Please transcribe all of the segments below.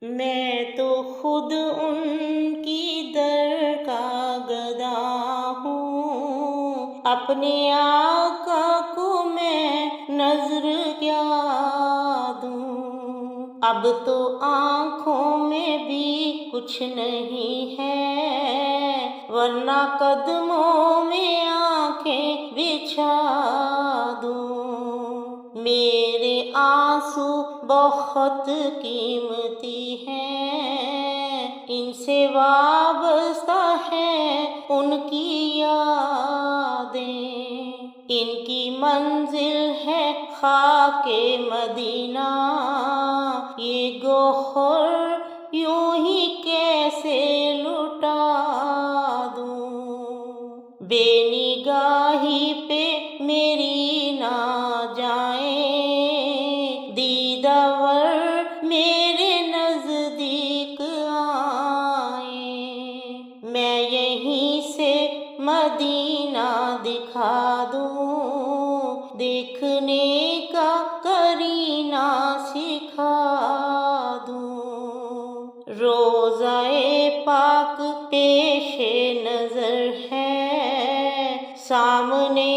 میں تو خود ان کی در کا گدا ہوں، اپنے آقا کو میں نظر کیا دوں۔ اب تو آنکھوں میں بھی کچھ نہیں ہے، ورنہ قدموں میں آنکھیں بچھا دوں۔ میرے آنسو بہت قیمتی ہیں، ان سے وابستہ ہیں ان کی یادیں، ان کی منزل ہے خاک مدینہ، یہ گوہر یوں ہی کیسے لٹا دوں۔ بے نگاہی پہ میری نہ جائیں، دیدہ ور میرے نزدیک آئیں، میں یہیں سے مدینہ دکھا دوں، دیکھنے کا کرینہ سکھا دوں۔ روضہ پاک پیش نظر ہے، سامنے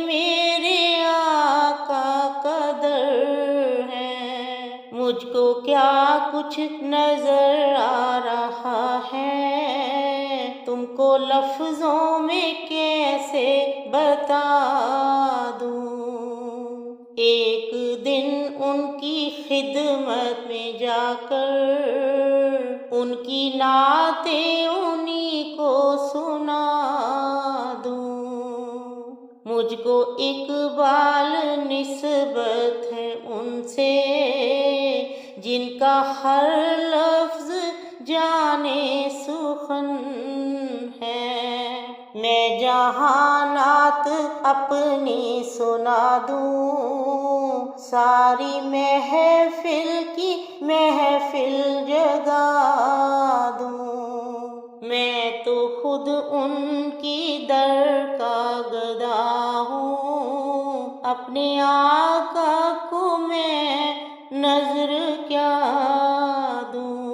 میرے آقا کا در ہے، مجھ کو کیا کچھ نظر آ رہا ہے، تم کو لفظوں میں کیسے بتا دوں۔ ایک دن ان کی خدمت میں جا کر ان کی نعتیں انہی کو سنا دوں۔ مجھ کو اقبال نسبت ہے ان سے، جن کا ہر لفظ جانے سخن ہے، میں جہانات اپنی سنا دوں، ساری محفل کی محفل جگا دوں۔ میں تو خود ان کی در کا گدا ہوں، اپنے آقا کو میں نظر کیا دوں۔